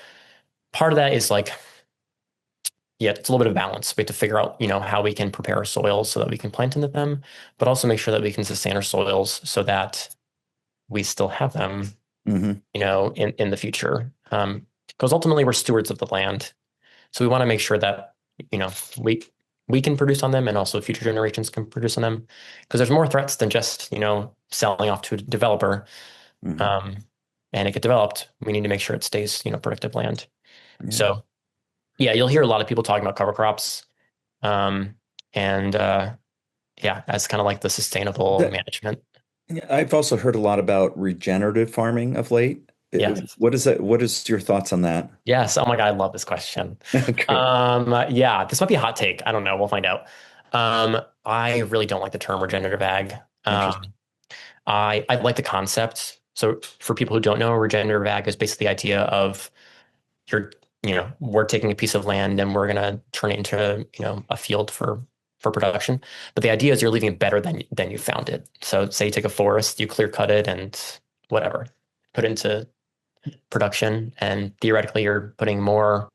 part of that is like, yeah, it's a little bit of balance. We have to figure out, how we can prepare our soils so that we can plant into them, but also make sure that we can sustain our soils so that we still have them, Hmm. in the future. Because ultimately we're stewards of the land. So we want to make sure that, you know, we we can produce on them and also future generations can produce on them. Because there's more threats than just, selling off to a developer. Hmm. Um, and it get developed. We need to make sure it stays, productive land. Yeah. So yeah, you'll hear a lot of people talking about cover crops. Um, and yeah, that's kind of like the sustainable That, management. yeah, I've also heard a lot about regenerative farming of late. Yeah. What is that? What is your thoughts on that? Yes. Oh my God, I love this question. Okay. Yeah, this might be a hot take. I don't know. We'll find out. I really don't like the term regenerative ag. Interesting. I like the concept. So for people who don't know, regenerative ag is basically the idea of you're, we're taking a piece of land and we're gonna turn it into, a field for production. But the idea is you're leaving it better than you found it. So say you take a forest, you clear cut it and whatever, put it into production, and theoretically you're putting more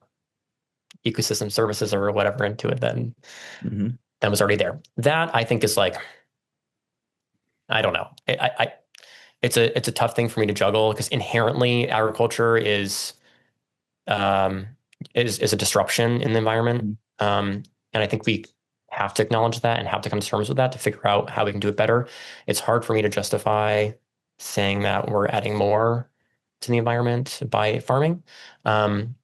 ecosystem services or whatever into it Hmm. that was already there. That I think is like, I don't know. It's a tough thing for me to juggle because inherently agriculture um, is a disruption in the environment. And I think we have to acknowledge that and have to come to terms with that to figure out how we can do it better. It's hard for me to justify saying that we're adding more to the environment by farming. Um,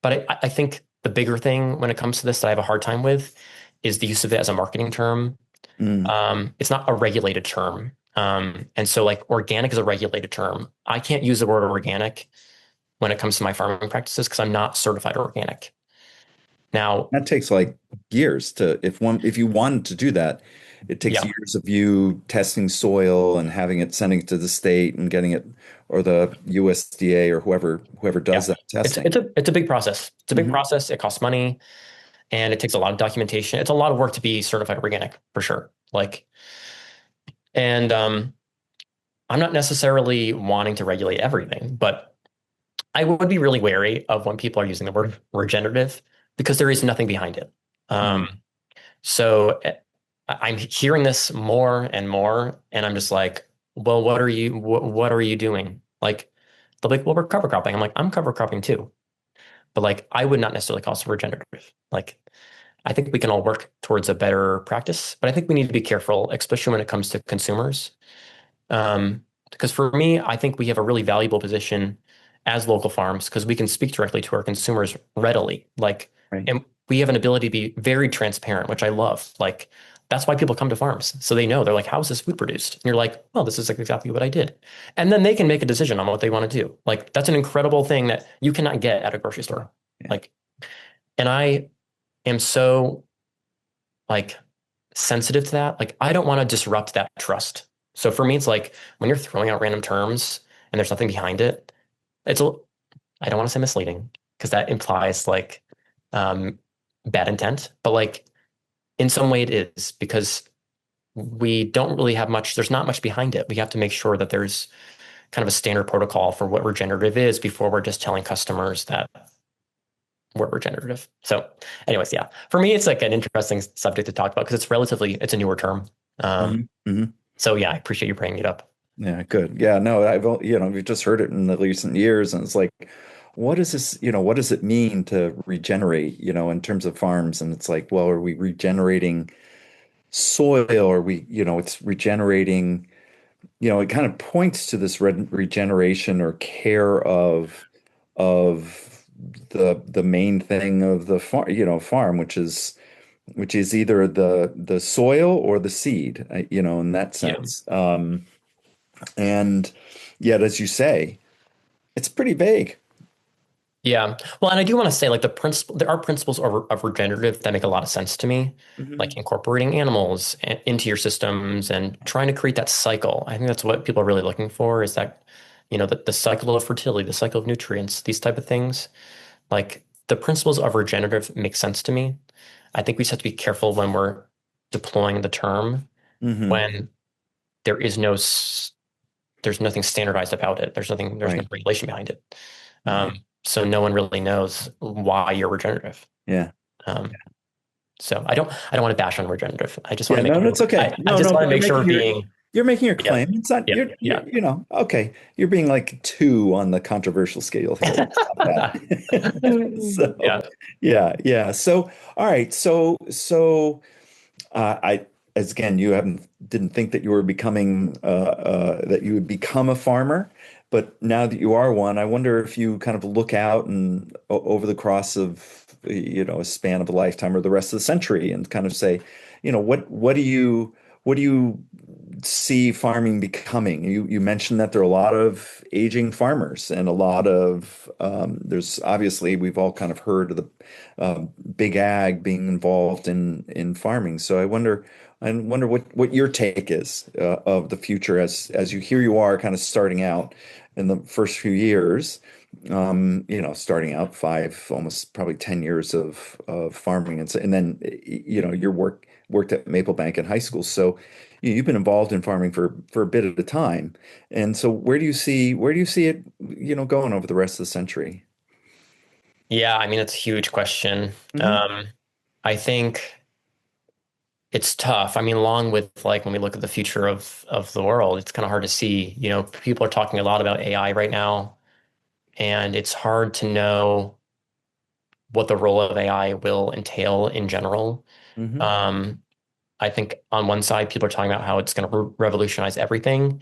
but I think the bigger thing when it comes to this that I have a hard time with is the use of it as a marketing term. Mm. It's not a regulated term. And so like organic is a regulated term. I can't use the word organic when it comes to my farming practices because I'm not certified organic. Now, That takes like years to, if you wanted to do that, it takes yeah, years of you testing soil and having it, sending it to the state and getting it, or the USDA or whoever does yeah. that It's testing. it's a it's a big process. It's a big Hmm. process. It costs money and it takes a lot of documentation. It's a lot of work to be certified organic for sure. Like, and I'm not necessarily wanting to regulate everything, but I would be really wary of when people are using the word regenerative because there is nothing behind it. Mm. So I'm hearing this more and more, and I'm just like, well, what are you doing? Like, they'll be like, well, we're cover cropping. I'm like, I'm cover cropping too, but like, I would not necessarily call it regenerative. Like, I think we can all work towards a better practice, but I think we need to be careful, especially when it comes to consumers. Because for me, I think we have a really valuable position as local farms because we can speak directly to our consumers readily. Like, Right. and we have an ability to be very transparent, which I love. Like, that's why people come to farms. So they know they're like, how is this food produced? And you're like, well, this is like exactly what I did. And then they can make a decision on what they want to do. Like, that's an incredible thing that you cannot get at a grocery store. Yeah. Like, and I am so like sensitive to that. Like, I don't want to disrupt that trust. So for me, it's like when you're throwing out random terms and there's nothing behind it, it's a, I don't want to say misleading because that implies like um, bad intent, but like in some way it is because we don't really have much, there's not much behind it. We have to make sure that there's kind of a standard protocol for what regenerative is before we're just telling customers that we're regenerative. So anyways, yeah, for me, it's like an interesting subject to talk about because it's a newer term. Um, Hmm. Hmm. so yeah, I appreciate you bringing it up. Yeah, good. Yeah, no, we've just heard it in the recent years, and it's like, what is this, what does it mean to regenerate, in terms of farms? And it's like, well, are we regenerating soil? Or it's regenerating, it kind of points to this regeneration or care of the main thing of the farm, which is either the soil or the seed, in that Yeah. sense. And yet, as you say, it's pretty vague. Yeah. Well, and I do want to say like there are principles of regenerative that make a lot of sense to me, like Hmm. incorporating animals into your systems and trying to create that cycle. I think that's what people are really looking for is that, the cycle of fertility, the cycle of nutrients, these type of things. Like the principles of regenerative make sense to me. I think we just have to be careful when we're deploying the term Hmm. when there is there's nothing standardized about it. There's no Right. regulation behind it. Right. So no one really knows why you're regenerative. Yeah. Um, so I don't want to bash on regenerative. I just want Yeah. to make No, sure that's okay. I No, just no, want but to make sure we're being you're making your yeah, claim. It's not yeah, you're yeah. okay. You're being like two on the controversial scale here. It's not bad. So Yeah. yeah, yeah. So all right. I, as again, you haven't didn't think that you were becoming that you would become a farmer, but now that you are one, I wonder if you kind of look out and over the course of a span of a lifetime or the rest of the century, and kind of say, what do you see farming becoming? You mentioned that there are a lot of aging farmers and a lot of there's obviously we've all kind of heard of the big ag being involved in farming. So I wonder what your take is of the future as you are kind of starting out in the first few years, starting out five, almost probably 10 years of farming, and then your worked at Maple Bank in high school. So you've been involved in farming for a bit at a time. And so where do you see it, going over the rest of the century? Yeah, I mean, it's a huge question. Hmm. Um, I think it's tough. I mean, along with like when we look at the future of the world, it's kind of hard to see. People are talking a lot about AI right now, and it's hard to know what the role of AI will entail in general. Hmm. Um, I think on one side, people are talking about how it's going to revolutionize everything,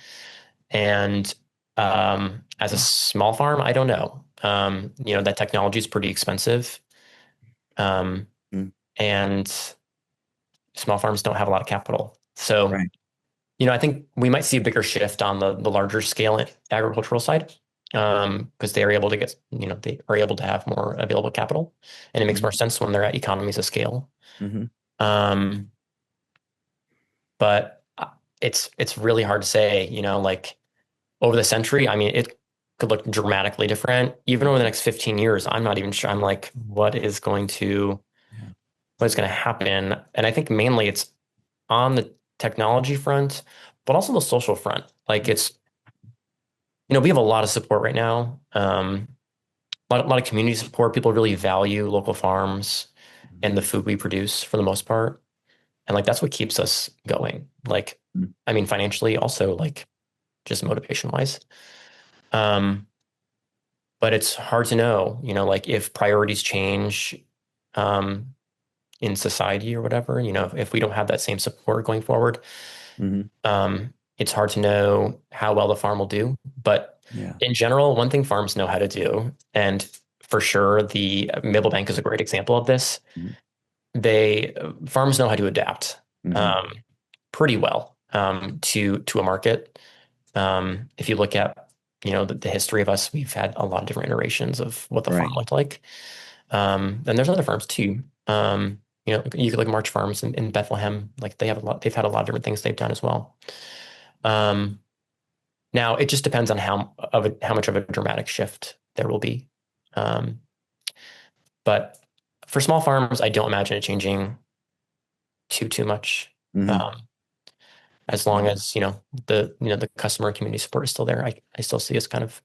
and as a small farm, I don't know. That technology is pretty expensive, um, Hmm. and small farms don't have a lot of capital. So, Right. I think we might see a bigger shift on the larger scale agricultural side, because they are able to they are able to have more available capital, and it makes more Hmm. sense when they're at economies of scale. Hmm. Um, but it's really hard to say, like over the century. I mean, it could look dramatically different. Even over the next 15 years, I'm not even sure. I'm like, Yeah. what is going to happen? And I think mainly it's on the technology front, but also the social front. Like we have a lot of support right now. A lot of community support. People really value local farms and the food we produce for the most part. And like that's what keeps us going. Like, Mhm. I mean, financially, also like just motivation wise. Um, but it's hard to know, like if priorities change um, in society or whatever, if we don't have that same support going forward, Mhm. it's hard to know how well the farm will do. But Yeah. in general, one thing farms know how to do, and for sure, the Maple Bank is a great example of this. Mhm. They Farms know how to adapt Mhm. um, pretty well to a market. If you look at the history of us, we've had a lot of different iterations of what the farm Right. looked like. And there's other farms too. You could look March Farms in Bethlehem, like they've had a lot of different things they've done as well. Um, Now it just depends on how much of a dramatic shift there will be. Um, but for small farms, I don't imagine it changing too much. Mhm. Um, as long Yeah. as the customer and community support is still there, I still see us kind of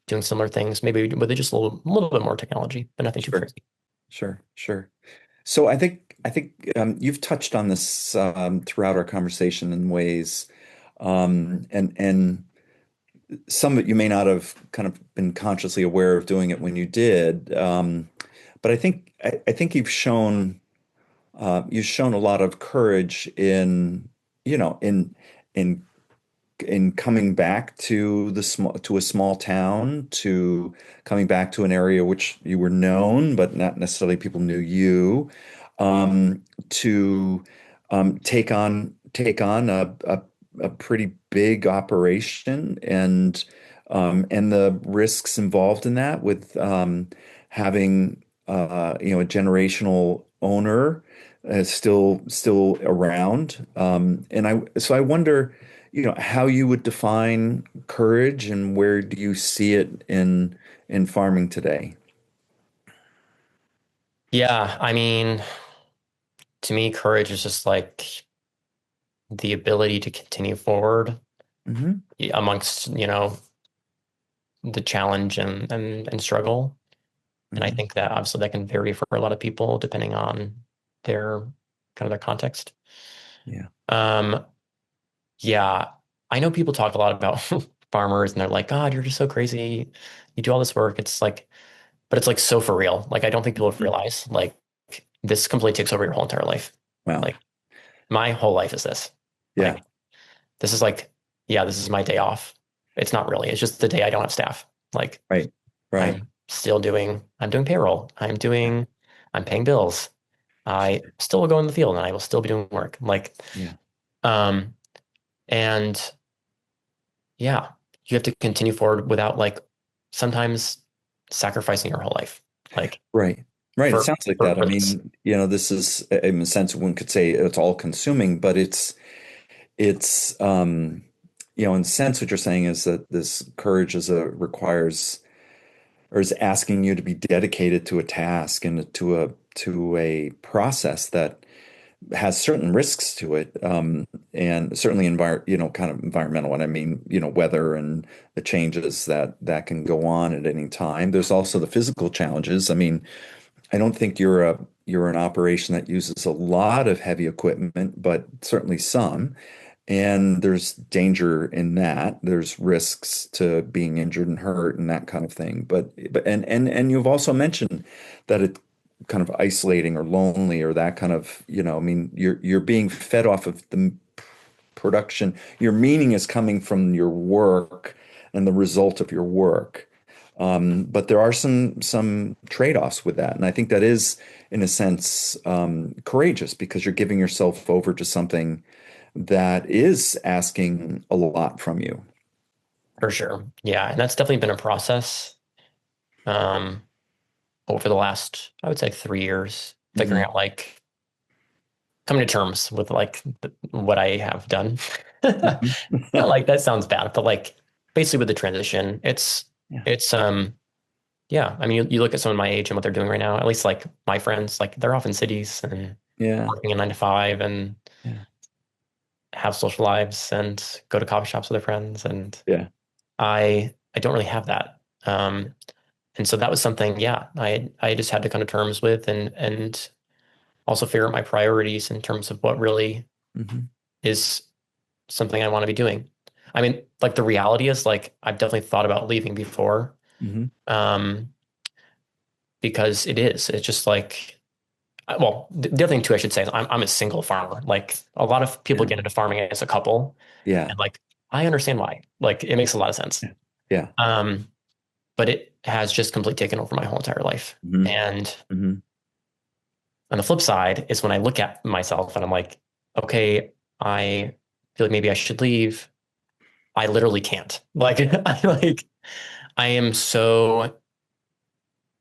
doing similar things, maybe with just a little bit more technology, but nothing too Sure. crazy. Sure. Sure. So I think you've touched on this throughout our conversation in ways, and some of it you may not have kind of been consciously aware of doing it when you did. But I think you've shown a lot of courage in in coming back to a small town, to coming back to an area which you were known, but not necessarily people knew you, to take on a pretty big operation, and the risks involved in that, with having a generational owner still around, and I wonder, how you would define courage, and where do you see it in farming today? Yeah, I mean, to me, courage is just like the ability to continue forward Hmm. amongst, the challenge and struggle. And I Hmm. think that obviously that can vary for a lot of people depending on their their context. Yeah. Um, yeah, I know people talk a lot about farmers and they're like, God, you're just so crazy. You do all this work. It's like, but it's like so for real. Like, I don't think people Mhm. realize like this completely takes over your whole entire life. Wow. Like, my whole life is this. Yeah. Like, this is like, yeah, this is my day off. It's not really. It's just the day I don't have staff. Like, Right. Right. I'm doing payroll. Yeah. I'm paying bills. I still will go in the field and I will still be doing work. Like, Yeah. um, and yeah, you have to continue forward without like sometimes sacrificing your whole life. Like Right. Right. It for sounds like for, that. I for this. mean, this is, in a sense, one could say it's all consuming, but it's in a sense, what you're saying is that this courage requires, or is asking you to be dedicated to a task, and to a process has certain risks to it, and certainly kind of environmental. And I mean, weather and the changes that can go on at any time. There's also the physical challenges. I mean, I don't think you're an operation that uses a lot of heavy equipment, but certainly some. And there's danger in that. There's risks to being injured and hurt and that kind of thing. And you've also mentioned that it kind of isolating or lonely or that kind of, I mean, you're being fed off of the production. Your meaning is coming from your work and the result of your work. But there are some trade-offs with that, and I think that is, in a sense, courageous because you're giving yourself over to something that is asking a lot from you. For sure. Yeah. And that's definitely been a process um, over the last, I would say 3 years, figuring Hmm. out like coming to terms with like what I have done. Not like that sounds bad, but like basically with the transition, Yeah. it's yeah. I mean, you look at someone my age and what they're doing right now, at least like my friends, like they're off in cities and Yeah. working a 9 to 5 and Yeah. have social lives and go to coffee shops with their friends. And Yeah. I don't really have that. Um, and so that was something, yeah, I just had to come to terms with and also figure out my priorities in terms of what really Hmm. is something I want to be doing. I mean, like the reality is like I've definitely thought about leaving before. Hmm. Um, because it's just like well, the other thing too I should say is I'm a single farmer. Like a lot of people Yeah. get into farming as a couple Yeah. and like I understand why. Like it makes a lot of sense. Yeah. Yeah. Um, but it has just completely taken over my whole entire life. Hmm. And Hmm. on the flip side is when I look at myself and I'm like, okay, I feel like maybe I should leave. I literally can't. Like I am so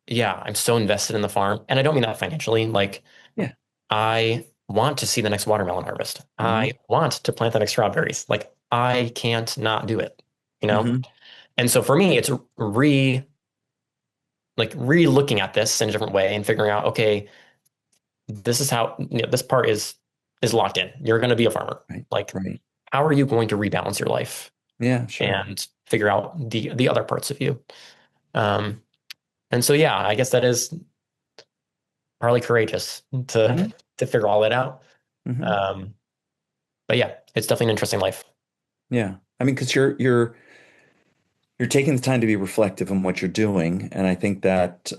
yeah, I'm so invested in the farm. And I don't mean that financially. Like Yeah. I want to see the next watermelon harvest. Hmm. I want to plant the next strawberries. Like I can't not do it, you know? Hmm. And so for me, it's re-looking at this in a different way and figuring out, okay, this is how, this part is locked in. You're going to be a farmer. Right. Like, Right. how are you going to rebalance your life Yeah, sure. and figure out the other parts of you? Um, and so yeah, I guess that is partly courageous to Hmm. to figure all that out. Hmm. Um, but yeah, it's definitely an interesting life. Yeah. I mean, because you're taking the time to be reflective on what you're doing, and I think that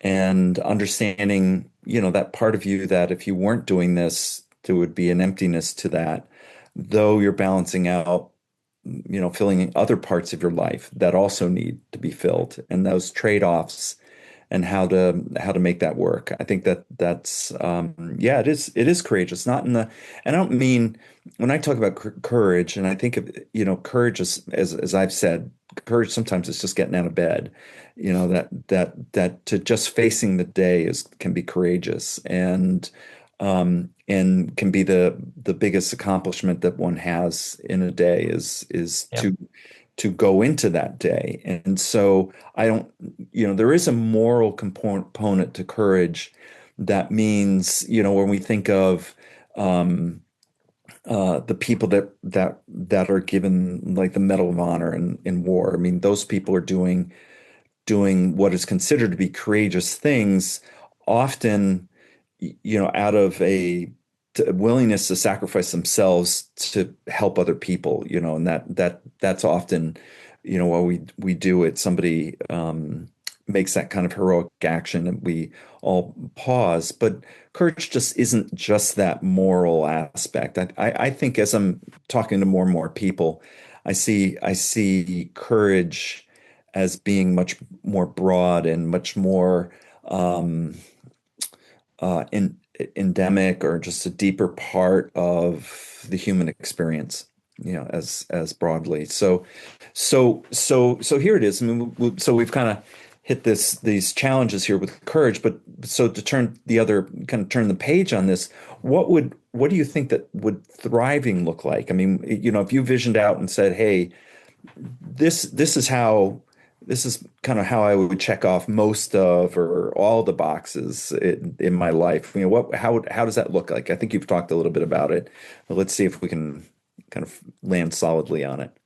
and understanding, that part of you that if you weren't doing this, there would be an emptiness to that, though you're balancing out, filling in other parts of your life that also need to be filled, and those trade-offs and how to make that work. I think that's yeah, it is courageous. Not in the and I don't mean when I talk about courage, and I think of courage as I've said, courage sometimes is just getting out of bed. That to just facing the day is can be courageous and can be the biggest accomplishment that one has in a day is Yeah. to go into that day. And so I don't, there is a moral component to courage that means, when we think of the people that are given like the Medal of Honor in war. I mean, those people are doing what is considered to be courageous things, often, out of a willingness to sacrifice themselves to help other people, and that's often, while we do it, somebody makes that kind of heroic action and we all pause. But courage just isn't just that moral aspect. I think as I'm talking to more and more people, I see courage as being much more broad and much more um, endemic or just a deeper part of the human experience, as broadly. So here it is. I mean, so we've kind of hit these challenges here with courage, but so to turn the page on this, what do you think that would thriving look like? I mean, if you visioned out and said, hey, this is how this is kind of how I would check off most of or all the boxes in my life. How does that look like? I think you've talked a little bit about it, but let's see if we can kind of land solidly on it.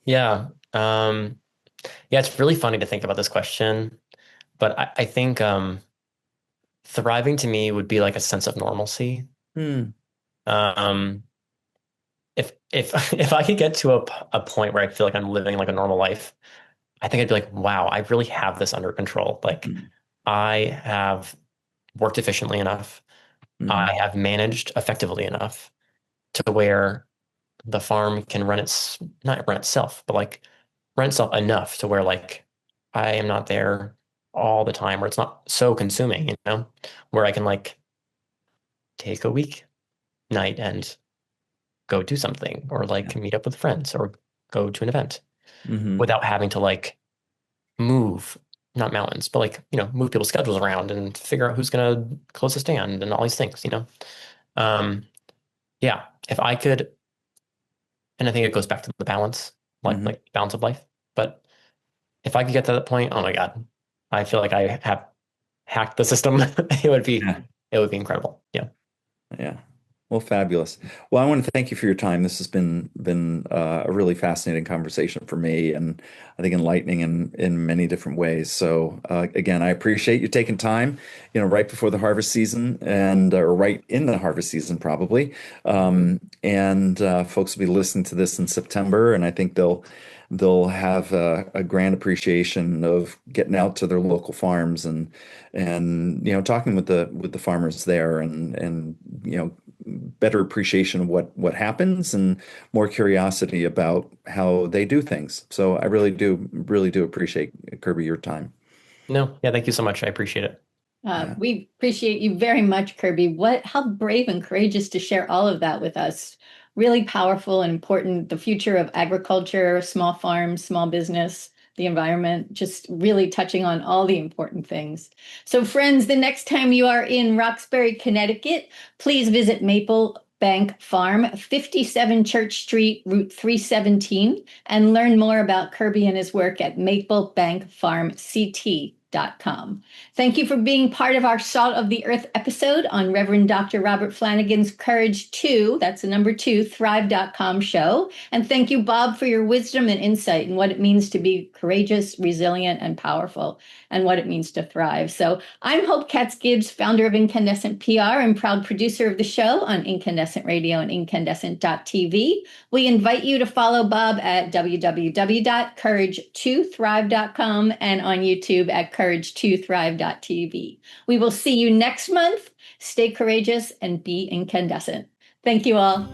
Yeah. Yeah, it's really funny to think about this question, but I think thriving to me would be like a sense of normalcy. Hmm. Um, if if I could get to a point where I feel like I'm living like a normal life, I think I'd be like, wow, I really have this under control. Like Hmm. I have worked efficiently enough. Hmm. I have managed effectively enough to where the farm can not run itself, but like run itself enough to where like I am not there all the time, where it's not so consuming, where I can like take a week night and go do something or Yeah. like meet up with friends or go to an event Hmm. without having to like move, not mountains, but like, move people's schedules around and figure out who's going to close the stand and all these things. Um, yeah, if I could, and I think it goes back to the balance, Hmm. like balance of life. But if I could get to that point, oh my God, I feel like I have hacked the system. Yeah. It would be incredible. Yeah. Yeah. Well, fabulous. Well, I want to thank you for your time. This has been a really fascinating conversation for me, and I think enlightening in many different ways. So, again, I appreciate you taking time, right before the harvest season, and or right in the harvest season, probably. And folks will be listening to this in September, and I think they'll have a grand appreciation of getting out to their local farms and talking with the farmers there and better appreciation of what happens and more curiosity about how they do things. So I really do appreciate, Kirby, your time. No, yeah, thank you so much. I appreciate it. Yeah. We appreciate you very much, Kirby. How brave and courageous to share all of that with us. Really powerful and important. The future of agriculture, small farms, small business, the environment, just really touching on all the important things. So, friends, the next time you are in Roxbury, Connecticut, please visit Maple Bank Farm, 57 Church Street, Route 317, and learn more about Kirby and his work at maplebankfarmct.com. Thank you for being part of our Salt of the Earth episode on Reverend Dr. Robert Flanagan's Courage 2, that's the number 2, Thrive.com show. And thank you, Bob, for your wisdom and insight in what it means to be courageous, resilient, and powerful, and what it means to thrive. So I'm Hope Katz-Gibbs, founder of Incandescent PR and proud producer of the show on Incandescent Radio and incandescent.tv. We invite you to follow Bob at www.courage2thrive.com and on YouTube at courage2thrive.tv. We will see you next month. Stay courageous and be incandescent. Thank you all.